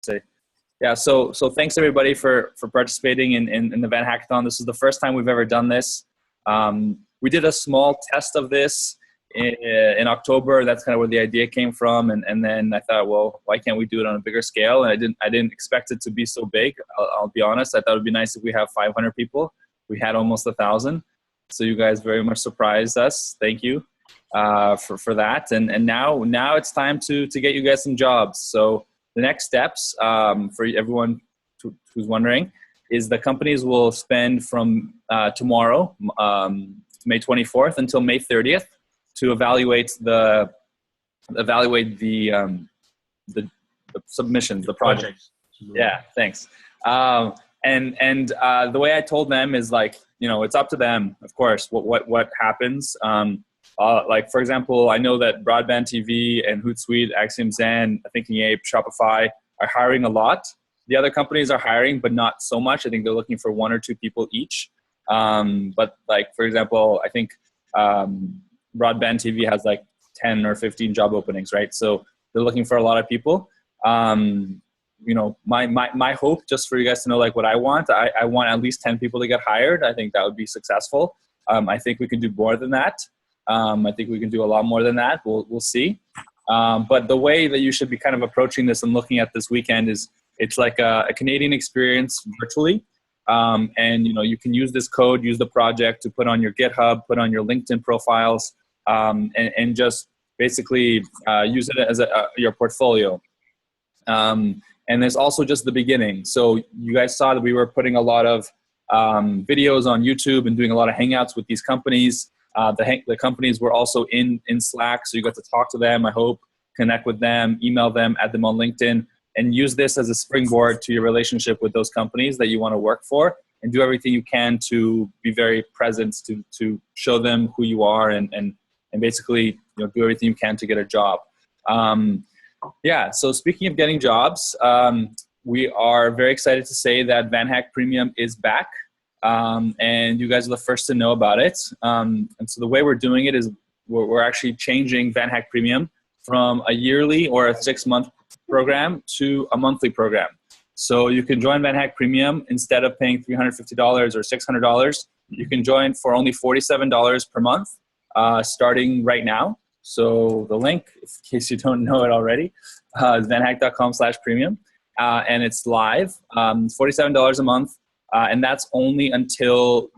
say. Yeah, so thanks everybody for participating in the VanHackathon. This is the first time we've ever done this. We did a small test of this in October. That's kind of where the idea came from, and then I thought, well, why can't we do it on a bigger scale? And I didn't expect it to be so big. I'll be honest. I thought it would be nice if we have 500 people. We had almost 1,000. So you guys very much surprised us. Thank you for that. And now it's time to get you guys some jobs. So the next steps for everyone who's wondering is the companies will spend from tomorrow, May 24th until May 30th to evaluate the submissions, the projects. Yeah, thanks. And the way I told them is like, you know, it's up to them, of course, what happens. Like, for example, I know that Broadband TV and Hootsuite, Axiom Zen, Thinking Ape, Shopify are hiring a lot. The other companies are hiring, but not so much. I think they're looking for 1 or 2 people each. But like, for example, I think Broadband TV has like 10 or 15 job openings, right? So they're looking for a lot of people. You know, my hope, just for you guys to know, like what I want at least 10 people to get hired. I think that would be successful. I think we can do more than that. I think we can do a lot more than that. We'll see. But the way that you should be kind of approaching this and looking at this weekend is it's like a Canadian experience virtually. And, you know, you can use this code, use the project to put on your GitHub, put on your LinkedIn profiles, and just basically use it as your portfolio. And there's also just the beginning. So you guys saw that we were putting a lot of videos on YouTube and doing a lot of Hangouts with these companies. The companies were also in Slack, so you got to talk to them, I hope, connect with them, email them, add them on LinkedIn, and use this as a springboard to your relationship with those companies that you want to work for, and do everything you can to be very present, to show them who you are, and basically, you know, do everything you can to get a job. Yeah, so speaking of getting jobs, we are very excited to say that VanHack Premium is back. And you guys are the first to know about it. And so the way we're doing it is we're actually changing VanHack Premium from a yearly or a 6-month program to a monthly program. So you can join VanHack Premium instead of paying $350 or $600. You can join for only $47 per month, starting right now. So the link, in case you don't know it already, is vanhack.com/premium. And it's live, $47 a month. And that's only until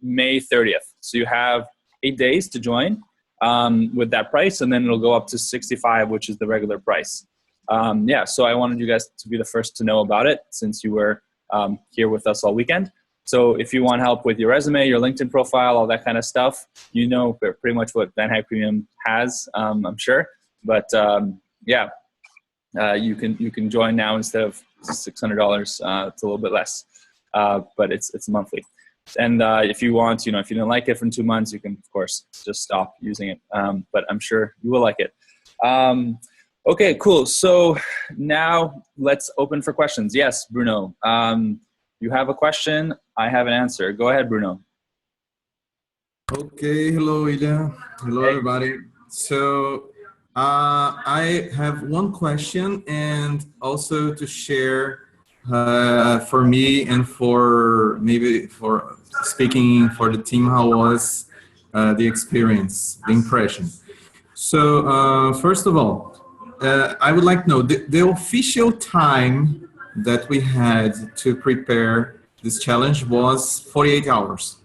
May 30th. So you have 8 days to join with that price, and then it'll go up to $65, which is the regular price. Yeah, so I wanted you guys to be the first to know about it since you were here with us all weekend. So if you want help with your resume, your LinkedIn profile, all that kind of stuff, you know pretty much what VanHack Premium has, I'm sure. But yeah, you can join now instead of $600. It's a little bit less. But it's monthly. And if you want, you know, if you don't like it for 2 months, you can, of course, just stop using it. But I'm sure you will like it. Okay, cool. So now let's open for questions. Yes, Bruno, you have a question. I have an answer. Go ahead, Bruno. Okay, hello, Ilya. Hello, everybody. So I have one question, and also to share for me and for maybe for speaking for the team, how was the experience, the impression. So first of all, I would like to know the official time that we had to prepare this challenge was 48 hours,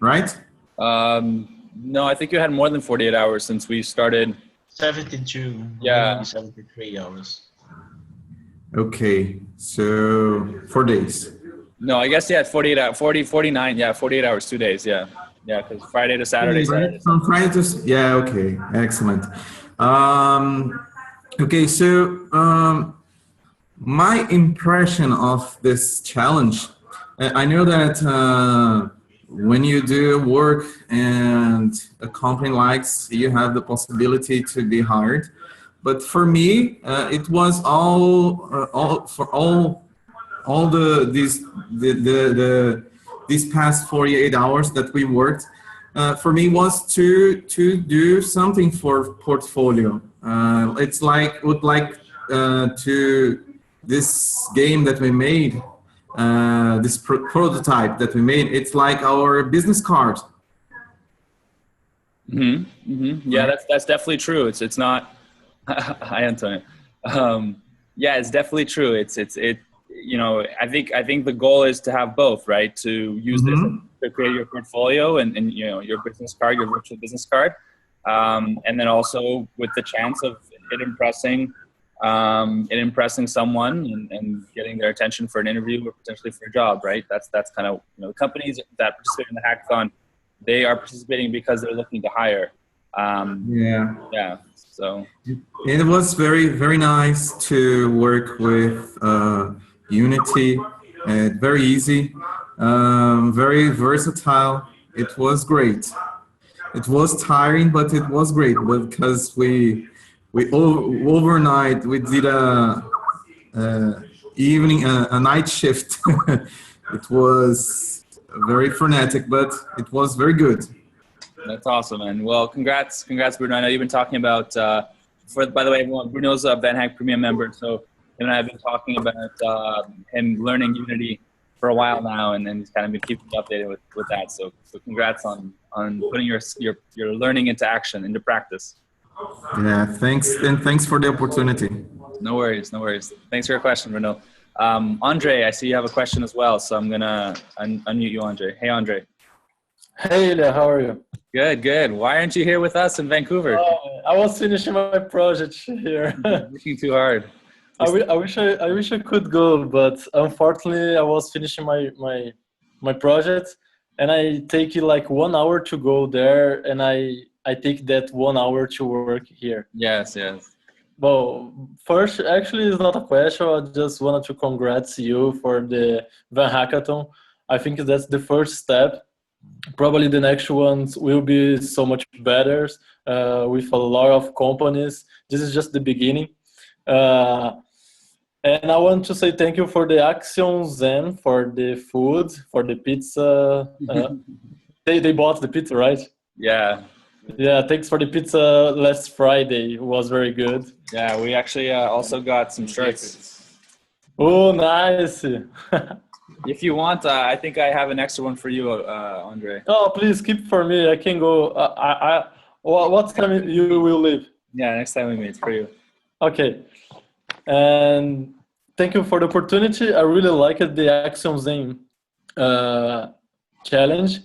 right? No, I think you had more than 48 hours since we started. 72. Yeah. 73 hours. Okay, so 4 days. No, I guess, yeah, 48 hours, 49, yeah, 48 hours, 2 days, yeah. Yeah, because Friday to Saturday. Right? From Friday to, yeah, okay, excellent. Okay, so my impression of this challenge, I know that when you do work and a company likes, you have the possibility to be hired. But for me, it was these past 48 hours that we worked. For me, was to do something for portfolio. It's like to this game that we made, this prototype that we made. It's like our business card. Yeah, that's definitely true. It's not. Hi, Antonio. Yeah, it's definitely true. It. You know, I think the goal is to have both, right? To use this to create your portfolio and you know, your business card, your virtual business card, and then also with the chance of it impressing someone and getting their attention for an interview or potentially for a job, right? That's kind of, you know, the companies that participate in the hackathon, they are participating because they're looking to hire. Yeah. So it was very, very nice to work with Unity. Very easy, very versatile. It was great. It was tiring, but it was great because we overnight we did a evening a night shift. It was very frenetic, but it was very good. that's awesome, man. Well, congrats, Bruno. I know you've been talking about. By the way, everyone, Bruno's a VanHack Premium member, so him and I have been talking about him learning Unity for a while now, and then he's kind of been keeping me updated with that. So congrats on putting your learning into action, into practice. Yeah, thanks, and thanks for the opportunity. No worries. Thanks for your question, Bruno. Andre, I see you have a question as well, so I'm gonna unmute you, Andre. Hey, Andre. Hey, Ilya, how are you? Good. Why aren't you here with us in Vancouver? I was finishing my project here. Working too hard. I wish I could go, but unfortunately, I was finishing my project, and I take it like 1 hour to go there, and I take that 1 hour to work here. Yes. Well, first, actually, it's not a question. I just wanted to congrats you for the VanHackathon. I think that's the first step. Probably the next ones will be so much better with a lot of companies. This is just the beginning. And I want to say thank you for the Action Zen, for the food, for the pizza. They bought the pizza, right? Yeah. Yeah, thanks for the pizza last Friday. It was very good. Yeah, we actually also got some shirts. Oh, nice. If you want, I think I have an extra one for you, Andre. Oh, please keep for me. I can go. What time you will leave? Yeah, next time we meet, it's for you. Okay. And thank you for the opportunity. I really liked the Action Zen challenge.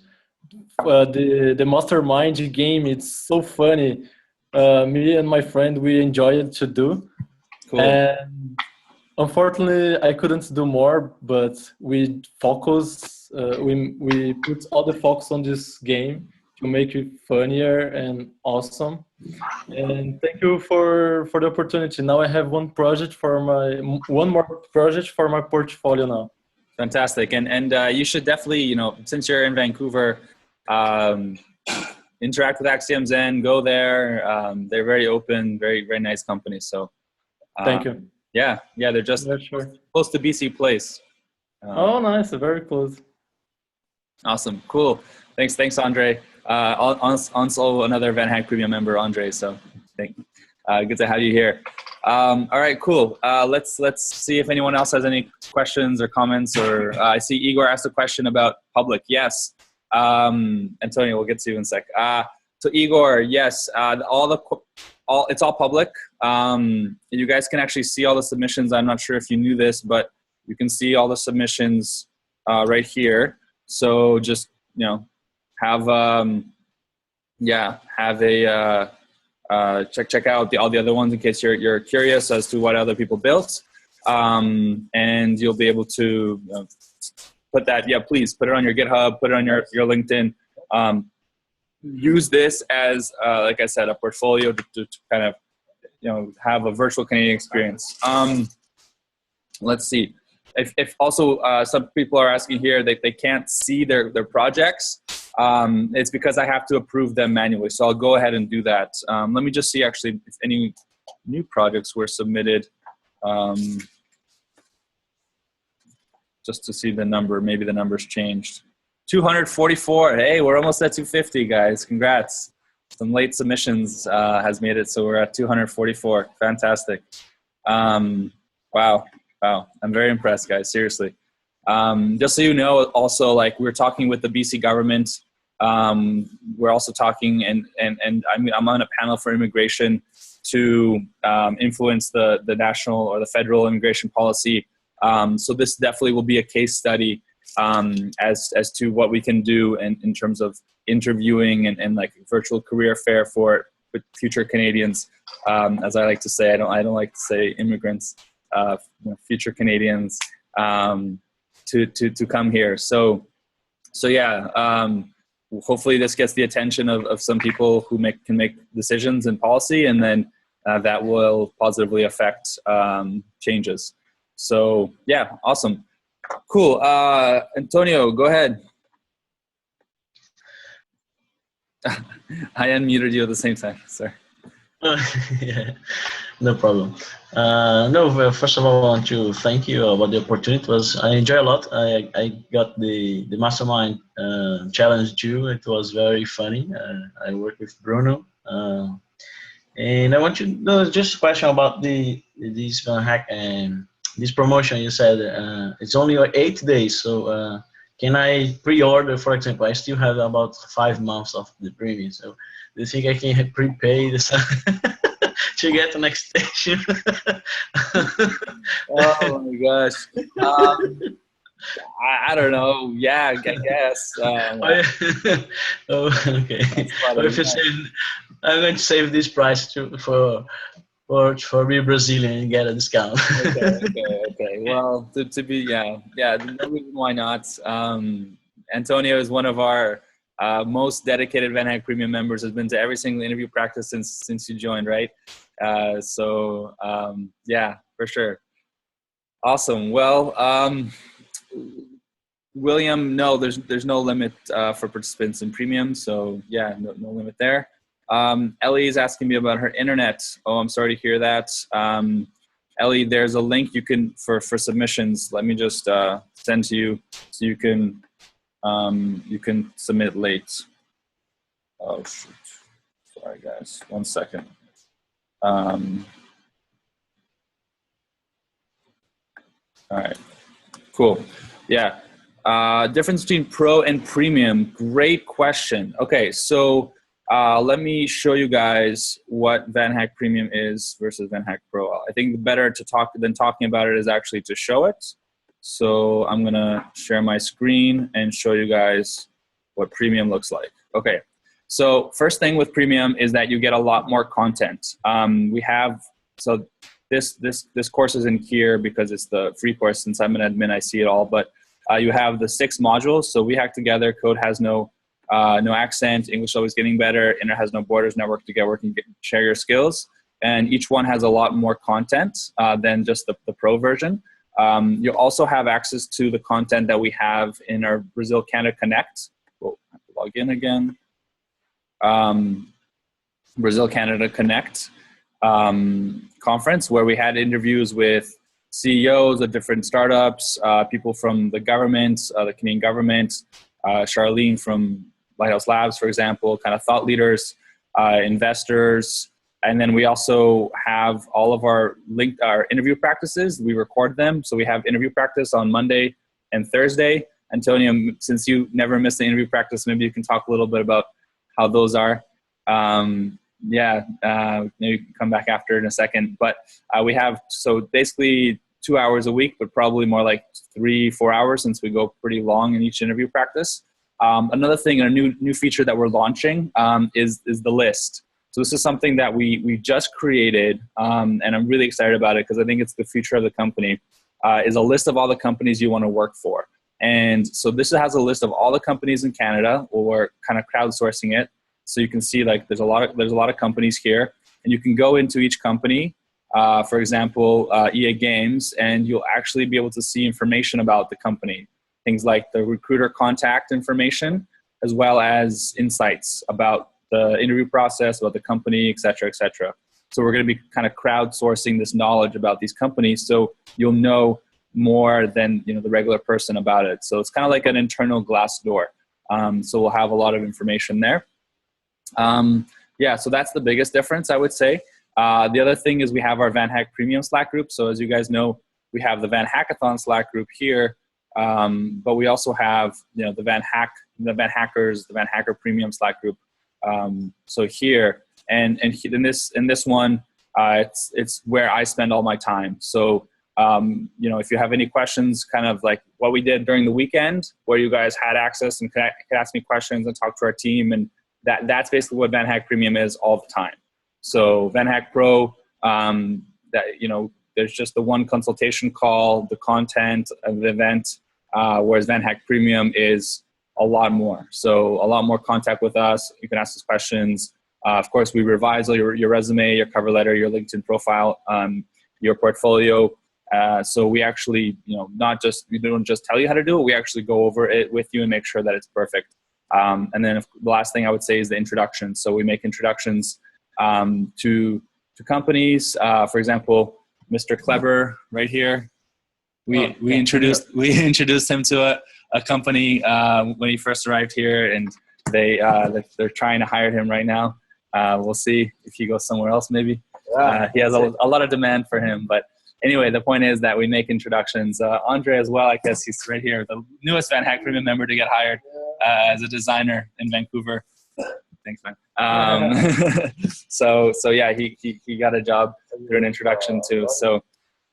The mastermind game, it's so funny. Me and my friend, we enjoyed to do. Cool. And unfortunately, I couldn't do more, but we focus. We put all the focus on this game to make it funnier and awesome. And thank you for the opportunity. Now I have one more project for my portfolio now. Fantastic, and you should definitely, you know, since you're in Vancouver, interact with Axiom Zen. Go there. They're very open, very very nice company. So, thank you. Yeah, they're just close to BC Place. Oh, nice, very close. Awesome, cool. Thanks, Andre. Also another VanHack Premium member, Andre. So, good to have you here. All right, cool. Let's see if anyone else has any questions or comments. Or I see Igor asked a question about public. Yes, Antonio, we'll get to you in a sec. So Igor, yes, it's all public. You guys can actually see all the submissions. I'm not sure if you knew this, but you can see all the submissions right here. So just, you know, have a check out all the other ones in case you're curious as to what other people built, and you'll be able to put that. Yeah, please put it on your GitHub, put it on your LinkedIn. Use this as like I said, a portfolio to kind of, you know, have a virtual Canadian experience. Let's see. If also some people are asking here that they can't see their projects, it's because I have to approve them manually. So I'll go ahead and do that. Let me just see actually if any new projects were submitted, just to see the number. Maybe the number's changed. 244. Hey, we're almost at 250, guys. Congrats. Some late submissions has made it, so we're at 244. Fantastic. Wow. I'm very impressed, guys. Seriously. Just so you know, also, like, we're talking with the BC government. We're also talking, and I'm on a panel for immigration to influence the national or the federal immigration policy. So this definitely will be a case study as to what we can do in terms of interviewing and like virtual career fair for future Canadians. As I like to say, I don't like to say immigrants, future Canadians to come here. So yeah. Hopefully this gets the attention of some people who can make decisions in policy, and then that will positively affect changes. So yeah, awesome. Cool. Antonio, go ahead. I unmuted you at the same time, sir. Yeah, no problem. No, first of all, I want to thank you about the opportunity. I enjoy a lot. I got the mastermind challenge too. It was very funny. I worked with Bruno, and I want to know just a question about this hack and this promotion. You said it's only 8 days, so can I pre-order? For example, I still have about 5 months of the premium, so do you think I can prepay this to get the next station? Oh my gosh. I don't know. Yeah, I guess. Oh, okay. Or if you say, I'm going to save this price for be Brazilian and get a discount. Okay. Well, to be, yeah. No reason why not. Antonio is one of our most dedicated VanHack Premium members. Has been to every single interview practice since you joined, right? So yeah, for sure. Awesome. Well, William, no, there's no limit for participants in premium. So yeah, no limit there. Ellie is asking me about her internet. Oh, I'm sorry to hear that. Ellie, there's a link you can for submissions. Let me just send to you so you can submit late. Oh shoot. Sorry guys. 1 second. All right. Cool. Yeah. Difference between pro and premium. Great question. Okay, so let me show you guys what VanHack Premium is versus VanHack Pro. I think better to talk than talking about it is actually to show it. So I'm gonna share my screen and show you guys what Premium looks like. Okay, so first thing with Premium is that you get a lot more content. This course is in here because it's the free course. Since I'm an admin, I see it all. But you have the 6 modules. So We Hack Together, Code Has No accent, English Always Getting Better, Internet Has No Borders, Network to Get Working, Share Your Skills. And each one has a lot more content than just the pro version. You'll also have access to the content that we have in our Brazil-Canada Connect. Oh, I have to log in again. Brazil-Canada Connect conference, where we had interviews with CEOs of different startups, people from the government, the Canadian government, Charlene from Lighthouse Labs, for example, kind of thought leaders, investors. And then we also have all of our interview practices. We record them. So we have interview practice on Monday and Thursday. Antonio, since you never miss the interview practice, maybe you can talk a little bit about how those are. Maybe you can come back after in a second. But we have, so basically 2 hours a week, but probably more like 3-4 hours since we go pretty long in each interview practice. Another thing, a new feature that we're launching is the list. So this is something that we just created, and I'm really excited about it because I think it's the future of the company, is a list of all the companies you want to work for. And so this has a list of all the companies in Canada, or kind of crowdsourcing it. So you can see like there's a lot of companies here, and you can go into each company, for example, EA Games, and you'll actually be able to see information about the company. Things like the recruiter contact information, as well as insights about the interview process, about the company, et cetera, et cetera. So we're going to be kind of crowdsourcing this knowledge about these companies, so you'll know more than the regular person about it. So it's kind of like an internal glass door. So we'll have a lot of information there. So that's the biggest difference, I would say. The other thing is we have our VanHack Premium Slack group. So as you guys know, we have the VanHackathon Slack group here, but we also have the VanHack, the VanHackers, the VanHacker Premium Slack group. So here and in this one, it's where I spend all my time. So if you have any questions, kind of like what we did during the weekend, where you guys had access and could ask me questions and talk to our team, and that's basically what VanHack Premium is all the time. So VanHack Pro, there's just the one consultation call, the content of the event, whereas VanHack Premium is a lot more. So a lot more contact with us. You can ask us questions. Of course, we revise all your resume, your cover letter, your LinkedIn profile, your portfolio. So we actually, we don't just tell you how to do it. We actually go over it with you and make sure that it's perfect. And then the last thing I would say is the introduction. So we make introductions to companies. For example, Mr. Kleber right here. We introduced him to a company when he first arrived here, and they're trying to hire him right now. We'll see if he goes somewhere else. Maybe he has a lot of demand for him. But anyway, the point is that we make introductions. Andre as well. I guess he's right here, the newest VanHack Premium member to get hired as a designer in Vancouver. Thanks, man. So yeah, he got a job through an introduction too. So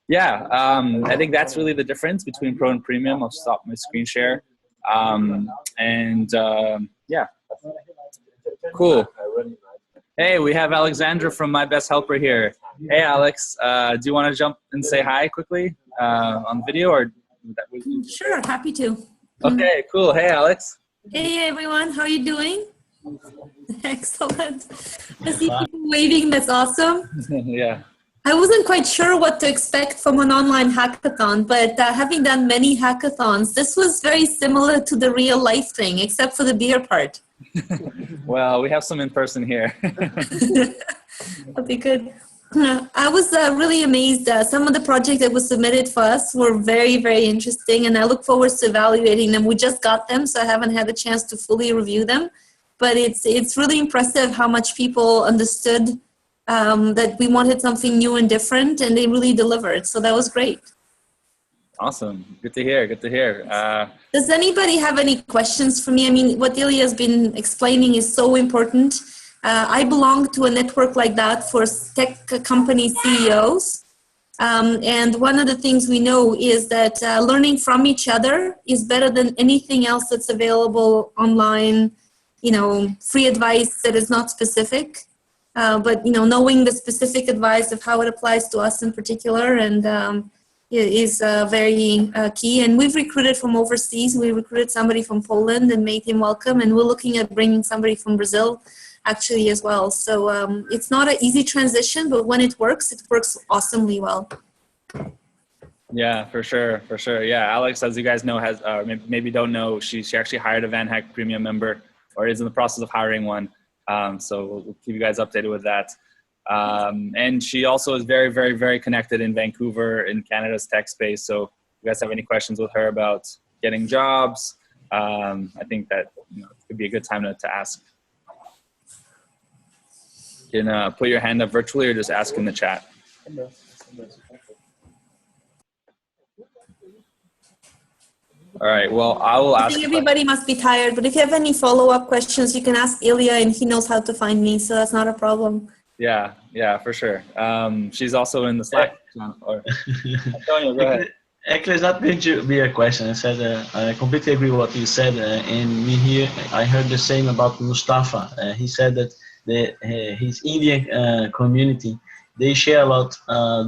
yeah, I think that's really the difference between Pro and Premium. I'll stop my screen share. Yeah, cool. Hey, we have Alexandra from My Best Helper here. Hey, Alex, do you want to jump and say hi quickly on video, or? Sure, happy to. Okay, cool. Hey, Alex. Hey, everyone. How are you doing? Excellent. I see people waving. That's awesome. Yeah. I wasn't quite sure what to expect from an online hackathon, but having done many hackathons, this was very similar to the real life thing, except for the beer part. Well, we have some in person here. That'll be good. I was really amazed. Some of the projects that were submitted for us were very, very interesting, and I look forward to evaluating them. We just got them, so I haven't had a chance to fully review them. But it's really impressive how much people understood that we wanted something new and different, and they really delivered. So that was great. Awesome. Good to hear. Good to hear. Does anybody have any questions for me? I mean, what Ilya has been explaining is so important. I belong to a network like that for tech company CEOs. And one of the things we know is that learning from each other is better than anything else that's available online, free advice that is not specific. But, knowing the specific advice of how it applies to us in particular and is very key. And we've recruited from overseas. We recruited somebody from Poland and made him welcome. And we're looking at bringing somebody from Brazil actually as well. So it's not an easy transition, but when it works awesomely well. Yeah, for sure. For sure. Yeah. Alex, as you guys know, has, maybe don't know, she actually hired a VanHack Premium member, or is in the process of hiring one. So we'll keep you guys updated with that. And she also is very, very, very connected in Vancouver in Canada's tech space. So if you guys have any questions with her about getting jobs, I think that it could be a good time to ask. You can put your hand up virtually or just ask in the chat. All right, well, I will ask. I think everybody must be tired, but if you have any follow-up questions, you can ask Ilya and he knows how to find me, so that's not a problem. Yeah, for sure. She's also in the Slack. Antonio, go ahead. Actually, it's not going to be a question. I said I completely agree with what you said, and me here, I heard the same about Mustafa. He said that his Indian community, they share a lot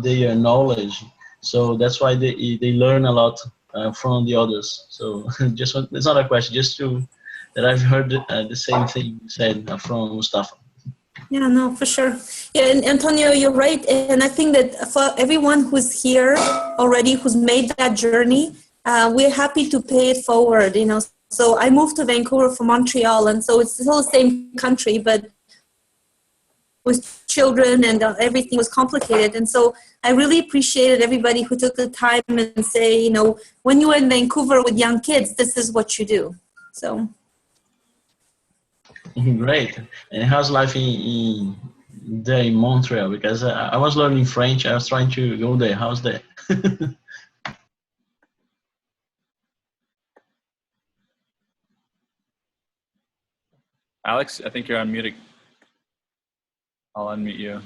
their knowledge, so that's why they learn a lot from the others. So it's not a question, just that I've heard the same thing said from Mustafa. Yeah, no, for sure. Yeah, and Antonio, you're right. And I think that for everyone who's here already, who's made that journey, we're happy to pay it forward, So I moved to Vancouver from Montreal, and so it's still the same country, but with children and everything was complicated. And so I really appreciated everybody who took the time and say, when you're in Vancouver with young kids, this is what you do. So. Great. And how's life in there in Montreal because I was learning French. I was trying to go there. How's that? Alex, I think you're unmuted. I'll unmute you.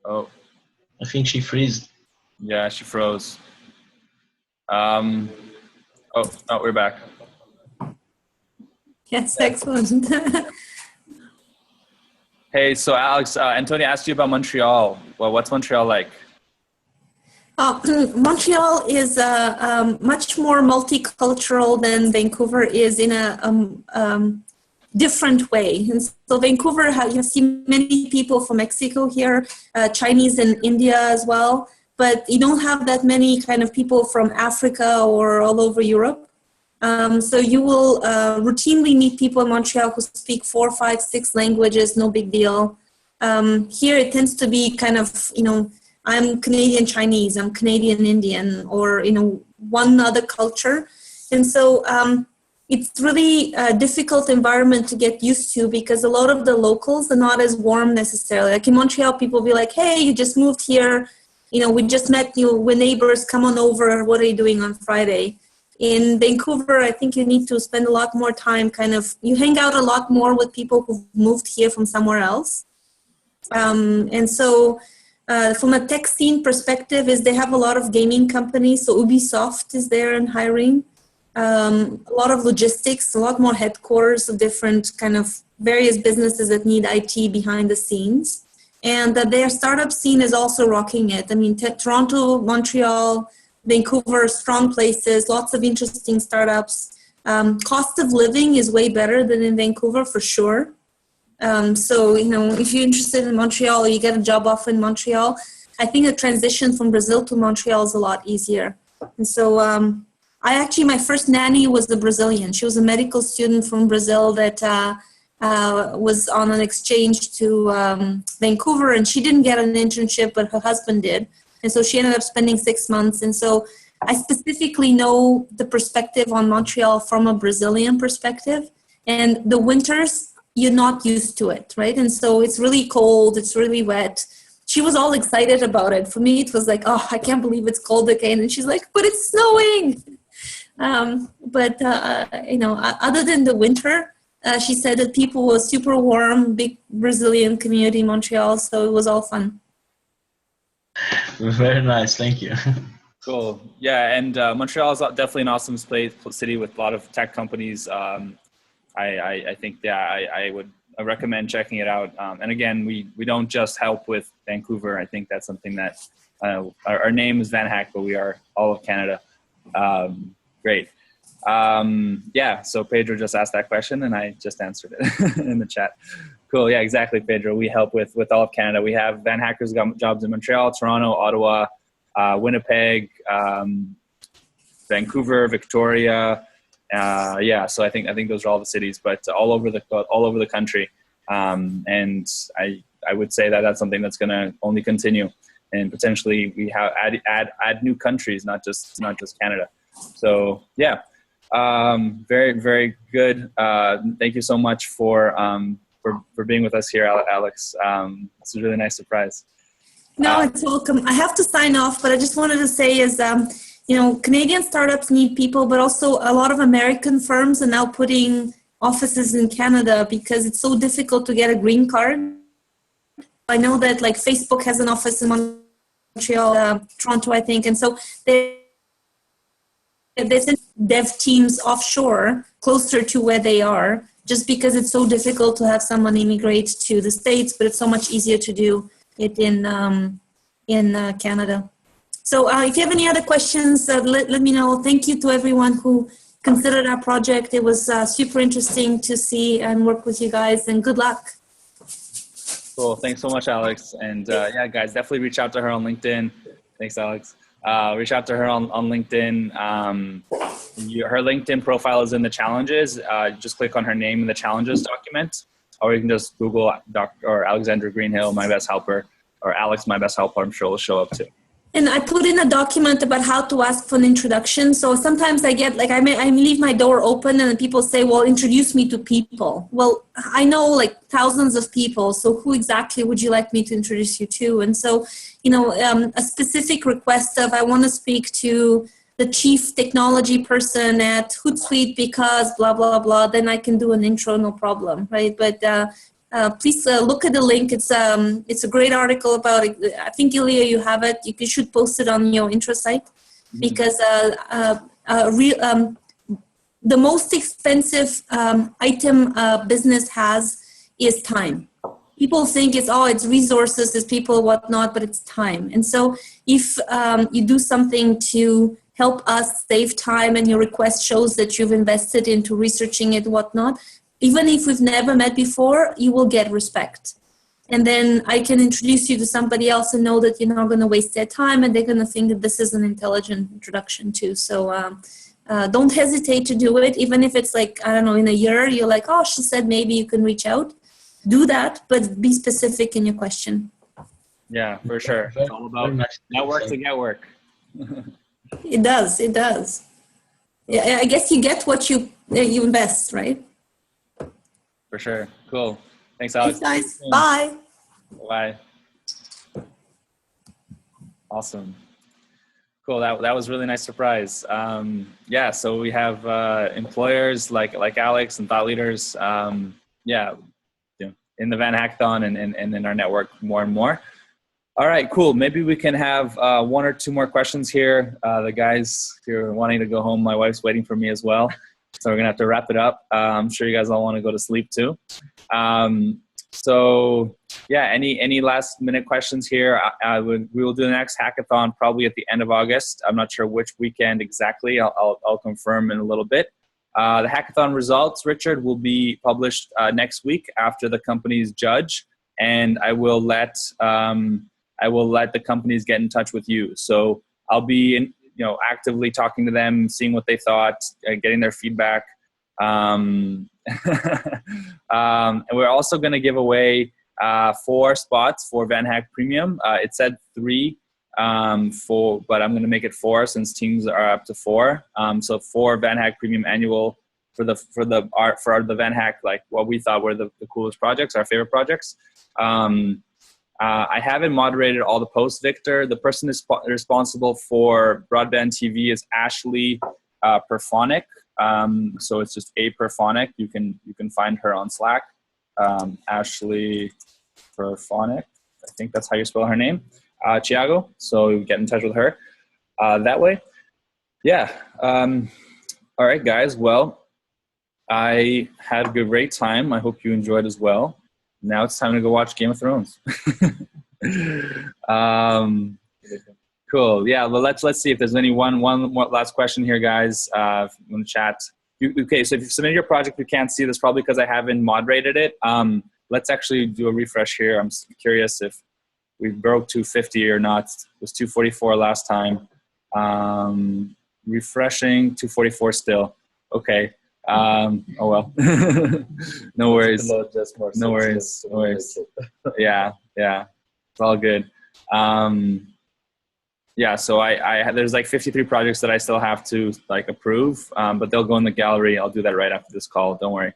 Oh. I think she freezed. Yeah, she froze. Oh, no, we're back. Yes, excellent. Hey, so Alex, Antonio asked you about Montreal. Well, what's Montreal like? Montreal is much more multicultural than Vancouver is in a different way. And so Vancouver, you see many people from Mexico here, Chinese and India as well, but you don't have that many kind of people from Africa or all over Europe. So you will routinely meet people in Montreal who speak 4, 5, 6 languages, no big deal. Here it tends to be kind of, I'm Canadian Chinese, I'm Canadian Indian, or, one other culture. And so it's really a difficult environment to get used to because a lot of the locals are not as warm necessarily. Like in Montreal, people will be like, hey, you just moved here. We just met you. We're neighbors. Come on over. What are you doing on Friday? In Vancouver, I think you need to spend a lot more time you hang out a lot more with people who've moved here from somewhere else. And so from a tech scene perspective is they have a lot of gaming companies. So Ubisoft is there and hiring. A lot of logistics, a lot more headquarters of different kind of various businesses that need IT behind the scenes. And their startup scene is also rocking it. I mean, Toronto, Montreal, Vancouver, strong places, lots of interesting startups. Cost of living is way better than in Vancouver for sure. So, if you're interested in Montreal or you get a job offer in Montreal, I think the transition from Brazil to Montreal is a lot easier. And so my first nanny was a Brazilian. She was a medical student from Brazil that was on an exchange to Vancouver, and she didn't get an internship, but her husband did. And so she ended up spending 6 months. And so I specifically know the perspective on Montreal from a Brazilian perspective. And the winters, you're not used to it, right? And so it's really cold, it's really wet. She was all excited about it. For me, it was like, oh, I can't believe it's cold again. And she's like, but it's snowing. Other than the winter, she said that people were super warm, big Brazilian community in Montreal. So it was all fun. Very nice, thank you. Cool. Yeah, and Montreal is definitely an awesome city with a lot of tech companies. I think, I would recommend checking it out. And again, we don't just help with Vancouver. I think that's something that our name is VanHack, but we are all of Canada. Great. So Pedro just asked that question and I just answered it in the chat. Cool. Yeah, exactly, Pedro. We help with all of Canada. We have VanHackers jobs in Montreal, Toronto, Ottawa, Winnipeg, Vancouver, Victoria. So I think those are all the cities, but all over the country. And I would say that that's something that's going to only continue, and potentially we have add new countries, not just Canada. So yeah, very, very good. Thank you so much for being with us here, Alex. This is a really nice surprise. No, it's welcome. I have to sign off, but I just wanted to say is, Canadian startups need people, but also a lot of American firms are now putting offices in Canada because it's so difficult to get a green card. I know that like Facebook has an office in Montreal, Toronto, I think. And so they send dev teams offshore closer to where they are, just because it's so difficult to have someone immigrate to the States, but it's so much easier to do it in Canada. So if you have any other questions, let me know. Thank you to everyone who considered our project. It was super interesting to see and work with you guys, and good luck. Cool. Thanks so much, Alex. And guys, definitely reach out to her on LinkedIn. Thanks, Alex. Reach out to her on LinkedIn. Her LinkedIn profile is in the challenges. Just click on her name in the challenges document, or you can just Google Alexandra Greenhill, my best helper, or Alex, my best helper. I'm sure it'll show up too. And I put in a document about how to ask for an introduction. So sometimes I get like, I leave my door open and people say, well, introduce me to people. Well, I know like thousands of people. So who exactly would you like me to introduce you to? And so, a specific request of, I want to speak to the chief technology person at Hootsuite because blah, blah, blah, then I can do an intro, no problem, right? But please look at the link. It's a great article about it. I think, Ilya, you have it. You should post it on your intro site because the most expensive item a business has is time. People think it's resources, it's people, whatnot, but it's time. And so if you do something to help us save time and your request shows that you've invested into researching it, whatnot, even if we've never met before, you will get respect. And then I can introduce you to somebody else and know that you're not going to waste their time and they're going to think that this is an intelligent introduction too. So don't hesitate to do it. Even if it's like, I don't know, in a year, you're like, oh, she said maybe you can reach out. Do that, but be specific in your question. Yeah, for sure. It's all about network to get work. It does. Yeah, I guess you get what you invest, right? For sure. Cool. Thanks, Alex. Thanks, guys. Bye. Bye. Awesome. Cool. That was a really nice surprise. Yeah. So we have employers like Alex and thought leaders. In the VanHackathon and in our network more and more. All right, cool. Maybe we can have one or two more questions here. The guys here are wanting to go home. My wife's waiting for me as well. So we're gonna have to wrap it up. I'm sure you guys all want to go to sleep too. So yeah, any last minute questions here? We will do the next hackathon probably at the end of August. I'm not sure which weekend exactly. I'll confirm in a little bit. The hackathon results, Richard, will be published next week after the companies judge, and I will let the companies get in touch with you. So I'll be actively talking to them, seeing what they thought, getting their feedback. And we're also going to give away 4 spots for VanHack Premium. It said 3. But I'm going to make it 4 since teams are up to 4. So 4 VanHack Premium Annual for the VanHack, like what we thought were the coolest projects, our favorite projects. I haven't moderated all the posts, Victor. The person responsible for broadband TV is Ashley Perfonic. So it's just A Perfonic. You can find her on Slack. Ashley Perfonic. I think that's how you spell her name. Thiago, so get in touch with her that way. Yeah. All right, guys. Well, I had a great time. I hope you enjoyed as well. Now it's time to go watch Game of Thrones. Cool. Yeah. Well, let's see if there's one more last question here, guys. In the chat. Okay. So if you submitted your project, we can't see this probably because I haven't moderated it. Let's actually do a refresh here. I'm curious if we broke 250 or not. It was 244 last time. Refreshing, 244 still. Okay. Oh well. No worries. No worries. No worries. Yeah. It's all good. Yeah, so I there's like 53 projects that I still have to like approve, but they'll go in the gallery. I'll do that right after this call. Don't worry.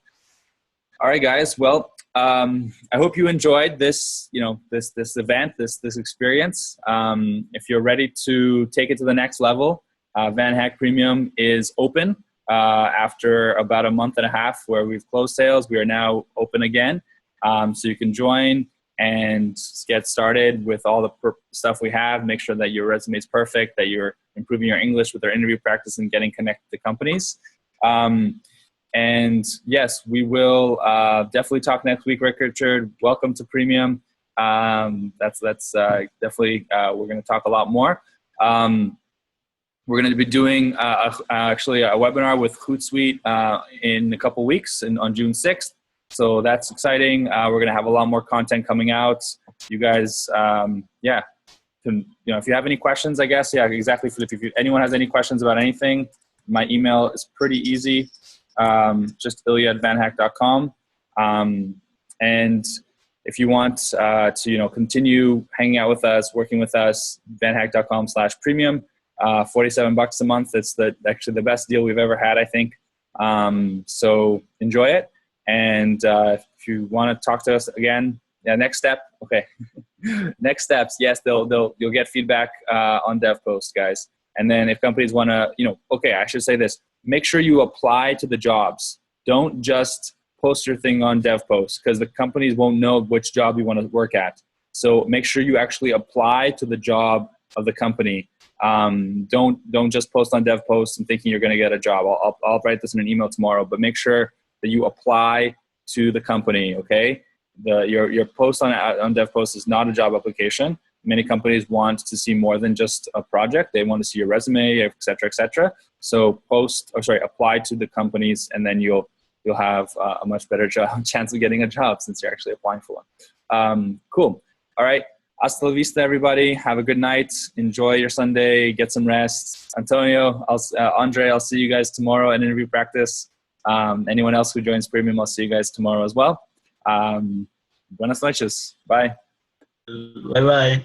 All right, guys. Well, I hope you enjoyed this, this event, this experience. If you're ready to take it to the next level, VanHack Premium is open after about a month and a half where we've closed sales. We are now open again, so you can join and get started with all the stuff we have. Make sure that your resume is perfect, that you're improving your English with our interview practice and getting connected to companies. And yes, we will definitely talk next week, Richard. Welcome to Premium. That's definitely, we're going to talk a lot more. We're going to be doing actually a webinar with Hootsuite in a couple weeks on June 6th. So that's exciting. We're going to have a lot more content coming out. You guys, if you have any questions, I guess, yeah, exactly. If anyone has any questions about anything, my email is pretty easy. Just ilya@vanhack.com. And if you want to, you know, continue hanging out with us, working with us, vanhack.com/premium, $47 a month. It's actually the best deal we've ever had, I think. So enjoy it. And if you want to talk to us again, next step. Okay. Next steps. Yes, you'll get feedback on DevPost, guys. And then if companies want to, you know, okay, I should say this. Make sure you apply to the jobs. Don't just post your thing on DevPost, because the companies won't know which job you want to work at. So make sure you actually apply to the job of the company. Don't just post on DevPost and thinking you're going to get a job. I'll write this in an email tomorrow, but make sure that you apply to the company. Okay, your post on DevPost is not a job application. Many companies want to see more than just a project. They want to see your resume, et cetera, et cetera. So apply to the companies, and then you'll have a much better chance of getting a job since you're actually applying for one. Cool. All right. Hasta la vista, everybody. Have a good night. Enjoy your Sunday. Get some rest. Antonio, Andre, I'll see you guys tomorrow at interview practice. Anyone else who joins Premium, I'll see you guys tomorrow as well. Buenas noches. Bye. Bye-bye.